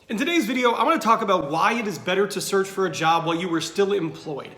In today's video, I want to talk about why it is better to search for a job while you are still employed.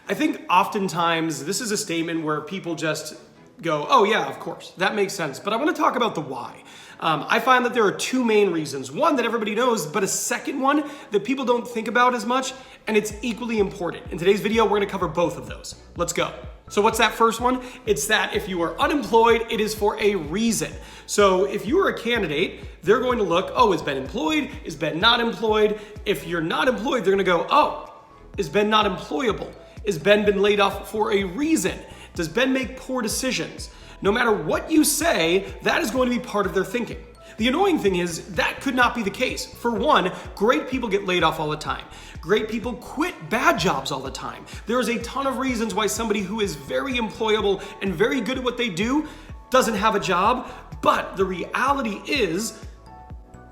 I think oftentimes this is a statement where people just go, oh yeah, of course, that makes sense. But I want to talk about the why. I find that there are two main reasons. One that everybody knows, but a second one that people don't think about as much, and it's equally important. In today's video, we're going to cover both of those. Let's go. So what's that first one? It's that if you are unemployed, it is for a reason. So if you are a candidate, they're going to look, oh, is Ben employed? Is Ben not employed? If you're not employed, they're going to go, oh, is Ben not employable? Is Ben been laid off for a reason? Does Ben make poor decisions? No matter what you say, that is going to be part of their thinking. The annoying thing is that could not be the case. For one, great people get laid off all the time. Great people quit bad jobs all the time. There is a ton of reasons why somebody who is very employable and very good at what they do doesn't have a job, but the reality is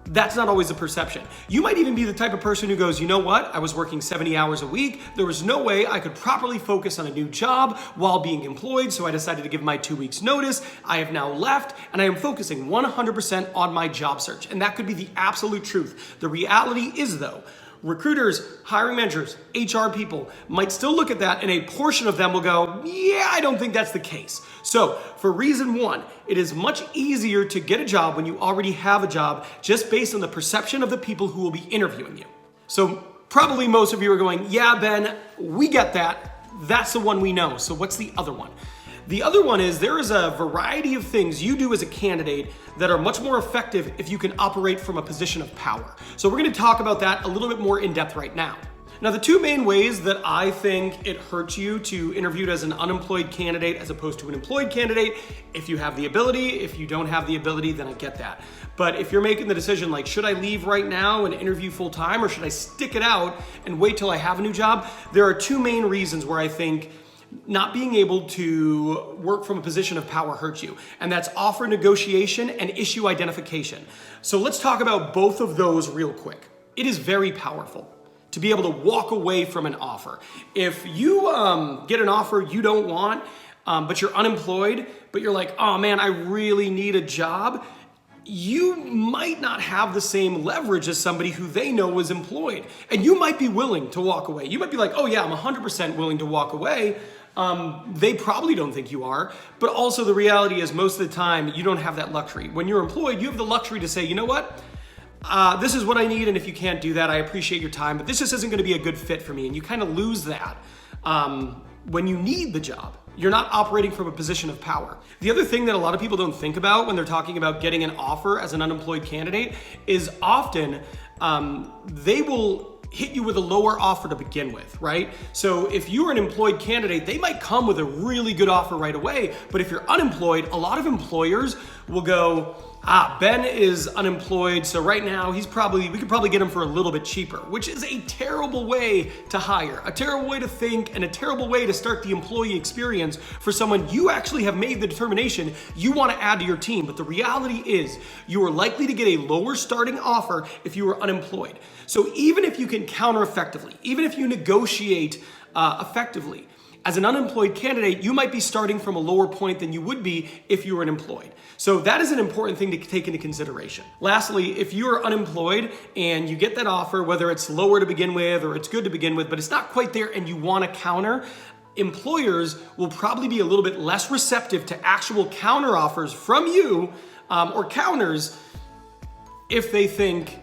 that's not always the perception. You might even be the type of person who goes, you know what? I was working 70 hours a week. There was no way I could properly focus on a new job while being employed, so I decided to give my 2 weeks notice. I have now left, and I am focusing 100% on my job search. And that could be the absolute truth. The reality is, though, recruiters, hiring managers, HR people might still look at that, and a portion of them will go, yeah, I don't think that's the case. So for reason one, it is much easier to get a job when you already have a job just based on the perception of the people who will be interviewing you. So probably most of you are going, yeah, Ben, we get that. That's the one we know. So what's the other one? The other one is there is a variety of things you do as a candidate that are much more effective if you can operate from a position of power. So we're going to talk about that a little bit more in depth right now. Now, the two main ways that I think it hurts you to interview as an unemployed candidate as opposed to an employed candidate, if you have the ability, if you don't have the ability, then I get that. But if you're making the decision like, should I leave right now and interview full time, or should I stick it out and wait till I have a new job? There are two main reasons where I think not being able to work from a position of power hurts you, and that's offer negotiation and issue identification. So let's talk about both of those real quick. It is very powerful to be able to walk away from an offer. If you get an offer you don't want, but you're unemployed, but you're like, oh man, I really need a job, you might not have the same leverage as somebody who they know is employed. And you might be willing to walk away. You might be like, oh yeah, I'm 100% willing to walk away. They probably don't think you are, but also the reality is most of the time you don't have that luxury. When you're employed, you have the luxury to say, you know what? This is what I need, and if you can't do that, I appreciate your time, but this just isn't gonna be a good fit for me, and you kind of lose that when you need the job. You're not operating from a position of power. The other thing that a lot of people don't think about when they're talking about getting an offer as an unemployed candidate is often they will hit you with a lower offer to begin with, right? So if you're an employed candidate, they might come with a really good offer right away, but if you're unemployed, a lot of employers will go, Ben is unemployed, so right now we could probably get him for a little bit cheaper, which is a terrible way to hire, a terrible way to think, and a terrible way to start the employee experience for someone you actually have made the determination you want to add to your team. But the reality is you are likely to get a lower starting offer if you are unemployed. So even if you can counter effectively, even if you negotiate effectively, as an unemployed candidate, you might be starting from a lower point than you would be if you were employed. So that is an important thing to take into consideration. Lastly, if you are unemployed and you get that offer, whether it's lower to begin with or it's good to begin with, but it's not quite there and you want to counter, employers will probably be a little bit less receptive to actual counter offers from you or counters if they think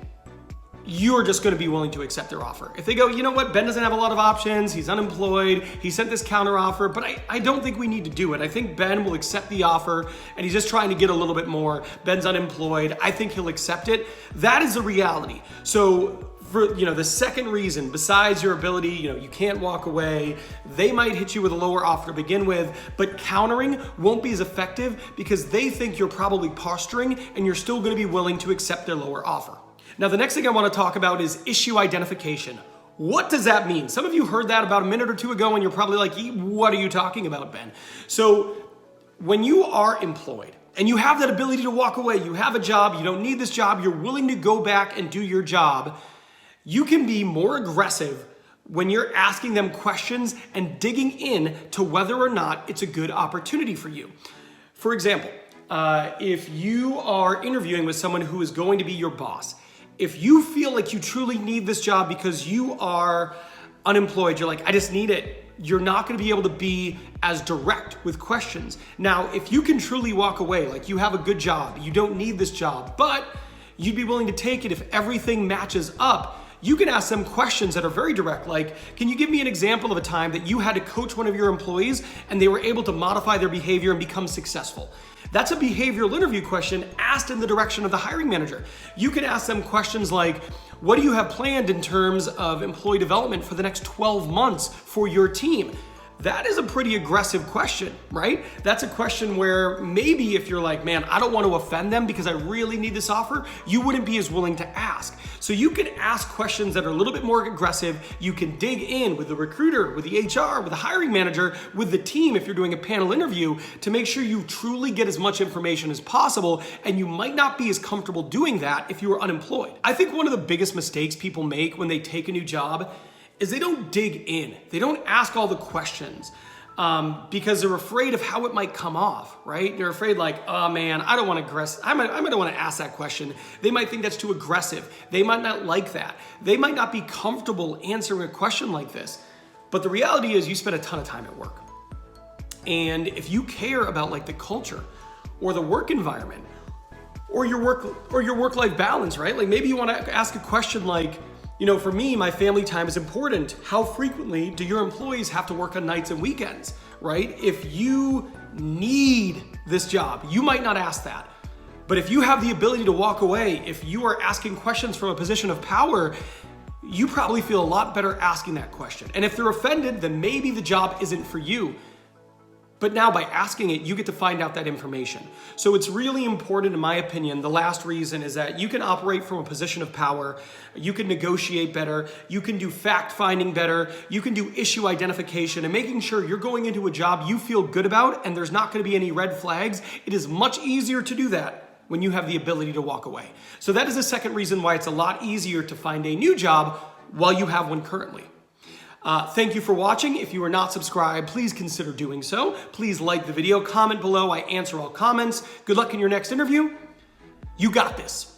you're just going to be willing to accept their offer. If they go, you know what, Ben doesn't have a lot of options, he's unemployed, he sent this counter offer, but I don't think we need to do it. I think Ben will accept the offer and he's just trying to get a little bit more. Ben's unemployed, I think he'll accept it. That is the reality. So for the second reason, besides your ability, you can't walk away, they might hit you with a lower offer to begin with, but countering won't be as effective because they think you're probably posturing and you're still going to be willing to accept their lower offer. Now, the next thing I want to talk about is issue identification. What does that mean? Some of you heard that about a minute or two ago and you're probably like, what are you talking about, Ben? So when you are employed and you have that ability to walk away, you have a job, you don't need this job, you're willing to go back and do your job, you can be more aggressive when you're asking them questions and digging in to whether or not it's a good opportunity for you. For example, if you are interviewing with someone who is going to be your boss, If you feel like you truly need this job because you are unemployed, you're like, I just need it, you're not gonna be able to be as direct with questions. Now, if you can truly walk away, like you have a good job, you don't need this job, but you'd be willing to take it if everything matches up, you can ask them questions that are very direct, like, can you give me an example of a time that you had to coach one of your employees and they were able to modify their behavior and become successful? That's a behavioral interview question asked in the direction of the hiring manager. You can ask them questions like, what do you have planned in terms of employee development for the next 12 months for your team? That is a pretty aggressive question, right? That's a question where maybe if you're like, man, I don't want to offend them because I really need this offer, you wouldn't be as willing to ask. So you can ask questions that are a little bit more aggressive. You can dig in with the recruiter, with the HR, with the hiring manager, with the team if you're doing a panel interview to make sure you truly get as much information as possible, and you might not be as comfortable doing that if you were unemployed. I think one of the biggest mistakes people make when they take a new job is they don't dig in. They don't ask all the questions because they're afraid of how it might come off, right? They're afraid like, oh man, I don't want to I might want to ask that question. They might think that's too aggressive. They might not like that. They might not be comfortable answering a question like this. But the reality is you spend a ton of time at work. And if you care about like the culture or the work environment or your work-life balance, right? Like maybe you want to ask a question like, you know, for me, my family time is important. How frequently do your employees have to work on nights and weekends, right? If you need this job, you might not ask that. But if you have the ability to walk away, if you are asking questions from a position of power, you probably feel a lot better asking that question. And if they're offended, then maybe the job isn't for you. But now by asking it, you get to find out that information. So it's really important, in my opinion. The last reason is that you can operate from a position of power. You can negotiate better. You can do fact finding better. You can do issue identification and making sure you're going into a job you feel good about and there's not going to be any red flags. It is much easier to do that when you have the ability to walk away. So that is the second reason why it's a lot easier to find a new job while you have one currently. Thank you for watching. If you are not subscribed, please consider doing so. Please like the video, comment below. I answer all comments. Good luck in your next interview. You got this.